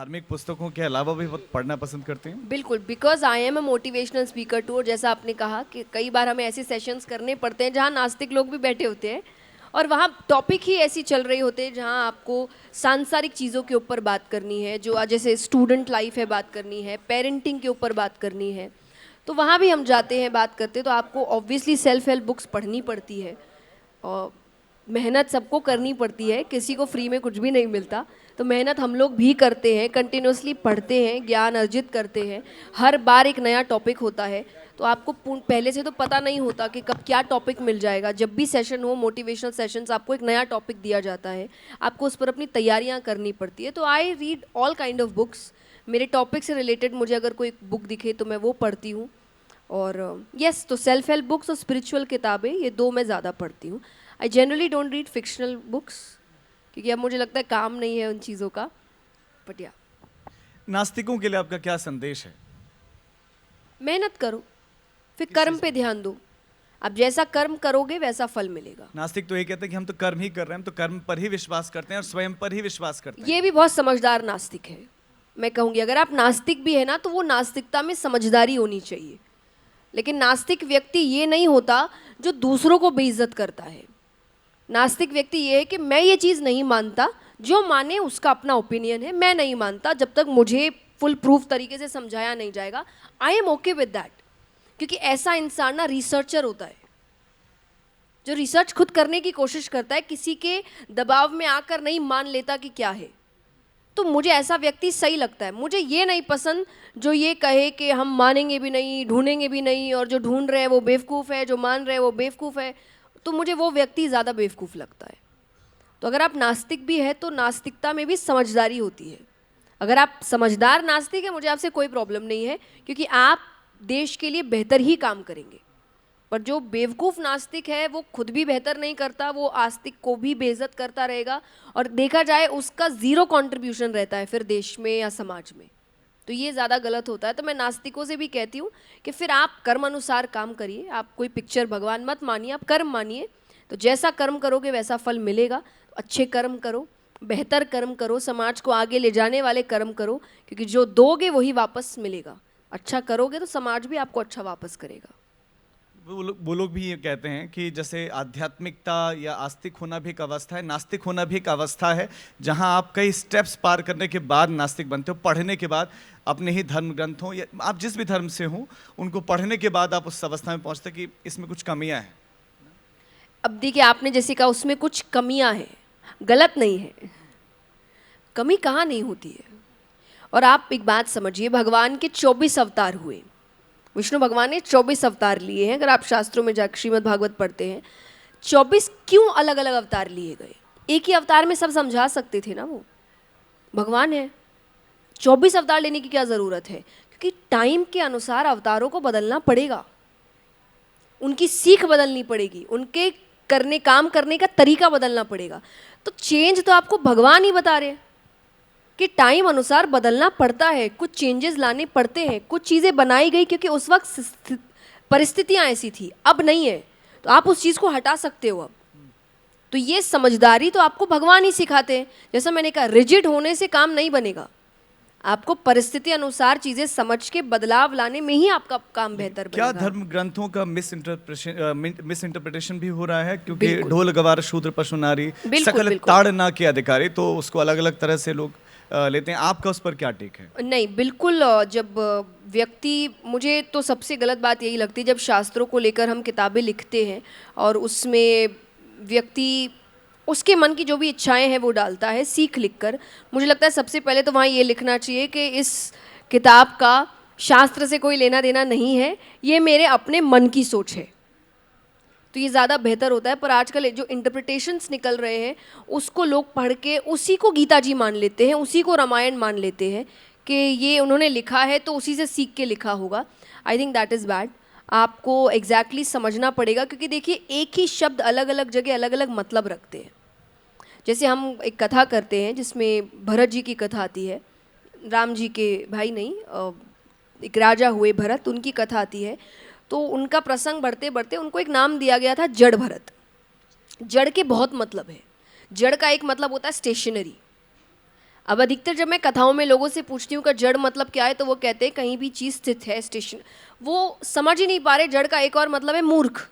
धार्मिक पुस्तकों के अलावा भी बहुत पढ़ना पसंद करते हैं? बिल्कुल, because I am a motivational speaker too. और जैसा आपने कहा कि कई बार हमें ऐसे सेशंस करने पड़ते हैं जहाँ नास्तिक लोग भी बैठे होते हैं और वहाँ टॉपिक ही ऐसी चल रही होते हैं जहाँ आपको सांसारिक चीज़ों के ऊपर बात करनी है, जो जैसे स्टूडेंट लाइफ है बात करनी है, पेरेंटिंग के ऊपर बात करनी है, तो वहाँ भी हम जाते हैं बात करते हैं। तो आपको ऑब्वियसली सेल्फ हेल्प बुक्स पढ़नी पड़ती है और मेहनत सबको करनी पड़ती है, किसी को फ्री में कुछ भी नहीं मिलता। तो मेहनत हम लोग भी करते हैं, कंटिन्यूसली पढ़ते हैं, ज्ञान अर्जित करते हैं। हर बार एक नया टॉपिक होता है, तो आपको पहले से तो पता नहीं होता कि कब क्या टॉपिक मिल जाएगा। जब भी सेशन हो, मोटिवेशनल सेशंस, आपको एक नया टॉपिक दिया जाता है, आपको उस पर अपनी तैयारियां करनी पड़ती है। तो I read all kind of books. मेरे टॉपिक से रिलेटेड मुझे अगर कोई बुक दिखे तो मैं वो पढ़ती हूँ। और यस, तो सेल्फ हेल्प बुक्स और स्पिरिचुअल किताबें, ये दो मैं ज़्यादा पढ़ती हूँ। I generally don't read fictional books क्योंकि अब मुझे लगता है काम नहीं है उन चीज़ों का, बट या नास्तिकों के लिए आपका क्या संदेश है? मेहनत करो, फिर कर्म पे ध्यान दो। आप जैसा कर्म करोगे वैसा फल मिलेगा। नास्तिक तो ये कहते हैं कि हम तो कर्म ही कर रहे हैं, हम तो कर्म पर ही विश्वास करते हैं और स्वयं पर ही विश्वास करते हैं। ये भी बहुत समझदार नास्तिक है। मैं कहूँगी अगर आप नास्तिक भी है ना, तो वो नास्तिकता में समझदारी होनी चाहिए। लेकिन नास्तिक व्यक्ति ये नहीं होता जो दूसरों को बेइज्जत करता है। नास्तिक व्यक्ति ये है कि मैं ये चीज़ नहीं मानता, जो माने उसका अपना ओपिनियन है, मैं नहीं मानता जब तक मुझे फुल प्रूफ तरीके से समझाया नहीं जाएगा। I am okay with that, क्योंकि ऐसा इंसान ना रिसर्चर होता है, जो रिसर्च खुद करने की कोशिश करता है, किसी के दबाव में आकर नहीं मान लेता कि क्या है। तो मुझे ऐसा व्यक्ति सही लगता है। मुझे ये नहीं पसंद जो ये कहे कि हम मानेंगे भी नहीं, ढूंढेंगे भी नहीं, और जो ढूंढ रहे हैं वो बेवकूफ़ है, जो मान रहे हैं वो बेवकूफ़ है। तो मुझे वो व्यक्ति ज़्यादा बेवकूफ़ लगता है। तो अगर आप नास्तिक भी है तो नास्तिकता में भी समझदारी होती है। अगर आप समझदार नास्तिक है, मुझे आपसे कोई प्रॉब्लम नहीं है, क्योंकि आप देश के लिए बेहतर ही काम करेंगे। पर जो बेवकूफ़ नास्तिक है वो खुद भी बेहतर नहीं करता, वो आस्तिक को भी बेइज्जत करता रहेगा, और देखा जाए उसका ज़ीरो कंट्रीब्यूशन रहता है फिर देश में या समाज में। तो ये ज़्यादा गलत होता है। तो मैं नास्तिकों से भी कहती हूँ कि फिर आप कर्म अनुसार काम करिए। आप कोई पिक्चर भगवान मत मानिए, आप कर्म मानिए। तो जैसा कर्म करोगे वैसा फल मिलेगा। अच्छे कर्म करो, बेहतर कर्म करो, समाज को आगे ले जाने वाले कर्म करो, क्योंकि जो दोगे वही वापस मिलेगा। अच्छा करोगे तो समाज भी आपको अच्छा वापस करेगा। वो लोग भी ये कहते हैं कि जैसे आध्यात्मिकता या आस्तिक होना भी एक अवस्था है, नास्तिक होना भी एक अवस्था है, जहां आप कई स्टेप्स पार करने के बाद नास्तिक बनते हो। पढ़ने के बाद अपने ही धर्म ग्रंथों या आप जिस भी धर्म से हो उनको पढ़ने के बाद आप उस अवस्था में पहुंचते कि इसमें कुछ कमियां हैं। अब देखिए, आपने जैसे कहा उसमें कुछ कमियां हैं, गलत नहीं है, कमी कहाँ नहीं होती है। और आप एक बात समझिए, भगवान के 24 अवतार हुए। विष्णु भगवान ने 24 अवतार लिए हैं। अगर आप शास्त्रों में जाकर श्रीमद् भागवत पढ़ते हैं, 24 क्यों अलग अलग अवतार लिए गए? एक ही अवतार में सब समझा सकते थे ना, वो भगवान है। 24 अवतार लेने की क्या ज़रूरत है? क्योंकि टाइम के अनुसार अवतारों को बदलना पड़ेगा, उनकी सीख बदलनी पड़ेगी, उनके काम करने का तरीका बदलना पड़ेगा। तो चेंज तो आपको भगवान ही बता रहे हैं कि टाइम अनुसार बदलना पड़ता है, कुछ चेंजेस लाने पड़ते हैं। कुछ चीज़ें बनाई गई क्योंकि उस वक्त परिस्थितियां ऐसी थी, अब नहीं है, तो आप उस चीज़ को हटा सकते हो अब। तो ये समझदारी तो आपको भगवान ही सिखाते हैं। जैसा मैंने कहा, रिजिड होने से काम नहीं बनेगा, आपको परिस्थिति अनुसार चीज़ें समझ के बदलाव लाने में ही आपका काम बेहतर क्या बनेगा। धर्म ग्रंथों का मिस इंटरप्रिटेशन भी हो रहा है? क्योंकि ढोल गवार शूद्र पशु नारी सकल बिल्कुल। ताड़ना के अधिकारी, तो उसको अलग अलग तरह से लोग लेते हैं। आपका उस पर क्या टेक है? नहीं, बिल्कुल। जब व्यक्ति, मुझे तो सबसे गलत बात यही लगती है जब शास्त्रों को लेकर हम किताबें लिखते हैं और उसमें व्यक्ति उसके मन की जो भी इच्छाएं हैं वो डालता है सीख लिखकर। मुझे लगता है सबसे पहले तो वहाँ ये लिखना चाहिए कि इस किताब का शास्त्र से कोई लेना देना नहीं है, ये मेरे अपने मन की सोच है। तो ये ज़्यादा बेहतर होता है। पर आजकल जो इंटरप्रिटेशंस निकल रहे हैं उसको लोग पढ़ के उसी को गीता जी मान लेते हैं, उसी को रामायण मान लेते हैं कि ये उन्होंने लिखा है तो उसी से सीख के लिखा होगा। I think that is bad. आपको एग्जैक्टली समझना पड़ेगा, क्योंकि देखिए एक ही शब्द अलग अलग जगह अलग अलग मतलब रखते हैं। जैसे हम एक कथा करते हैं जिसमें भरत जी की कथा आती है, राम जी के भाई नहीं, एक राजा हुए भरत, उनकी कथा आती है। तो उनका प्रसंग बढ़ते बढ़ते उनको एक नाम दिया गया था, जड़ भरत। जड़ के बहुत मतलब है। जड़ का एक मतलब होता है स्टेशनरी। अब अधिकतर जब मैं कथाओं में लोगों से पूछती हूँ कि जड़ मतलब क्या है, तो वो कहते हैं कहीं भी चीज़ स्थित है, स्टेशन। वो समझ ही नहीं पा रहे जड़ का एक और मतलब है मूर्ख।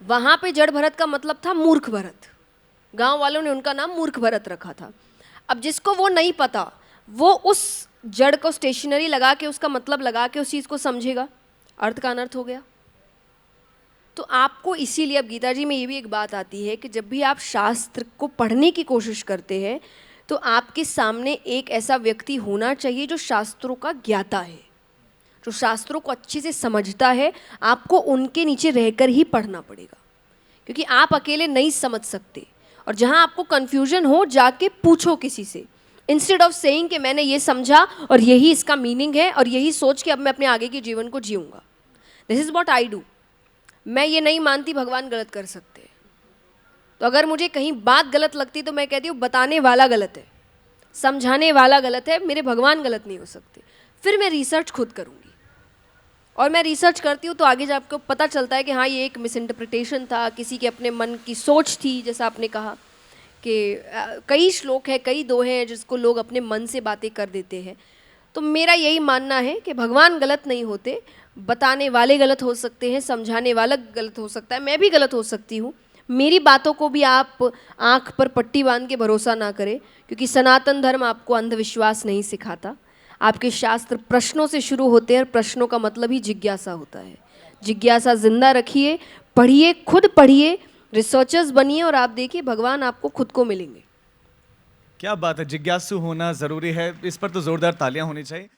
वहाँ पे जड़ भरत का मतलब था मूर्ख भरत, गांव वालों ने उनका नाम मूर्ख भरत रखा था। अब जिसको वो नहीं पता, वो उस जड़ को स्टेशनरी लगा के, उसका मतलब लगा के उस चीज़ को समझेगा, अर्थ का अनर्थ हो गया। तो आपको इसीलिए अब गीता जी में ये भी एक बात आती है कि जब भी आप शास्त्र को पढ़ने की कोशिश करते हैं तो आपके सामने एक ऐसा व्यक्ति होना चाहिए जो शास्त्रों का ज्ञाता है, जो शास्त्रों को अच्छे से समझता है। आपको उनके नीचे रहकर ही पढ़ना पड़ेगा, क्योंकि आप अकेले नहीं समझ सकते। और जहाँ आपको कन्फ्यूजन हो, जाके पूछो किसी से, इंस्टेड ऑफ सेइंग कि मैंने ये समझा और यही इसका मीनिंग है और यही सोच के अब मैं अपने आगे के जीवन को जीऊँगा। This is what I do. मैं ये नहीं मानती भगवान गलत कर सकते, तो अगर मुझे कहीं बात गलत लगती तो मैं कहती हूँ बताने वाला गलत है, समझाने वाला गलत है, मेरे भगवान गलत नहीं हो सकते। फिर मैं रिसर्च खुद करूँगी, और मैं रिसर्च करती हूँ तो आगे जब आपको पता चलता है कि हाँ ये एक मिसइंटरप्रिटेशन था, किसी के अपने मन की सोच थी। जैसा आपने कहा कि कई श्लोक है, कई दोहे हैं जिसको लोग अपने मन से बातें कर देते हैं। तो मेरा यही मानना है कि भगवान गलत नहीं होते, बताने वाले गलत हो सकते हैं, समझाने वाला गलत हो सकता है, मैं भी गलत हो सकती हूँ। मेरी बातों को भी आप आँख पर पट्टी बांध के भरोसा ना करें, क्योंकि सनातन धर्म आपको अंधविश्वास नहीं सिखाता। आपके शास्त्र प्रश्नों से शुरू होते हैं और प्रश्नों का मतलब ही जिज्ञासा होता है। जिज्ञासा जिंदा रखिए, पढ़िए, खुद पढ़िए, रिसर्चर्स बनिए और आप देखिए भगवान आपको खुद को मिलेंगे। क्या बात है, जिज्ञासु होना ज़रूरी है, इस पर तो ज़ोरदार तालियां होनी चाहिए।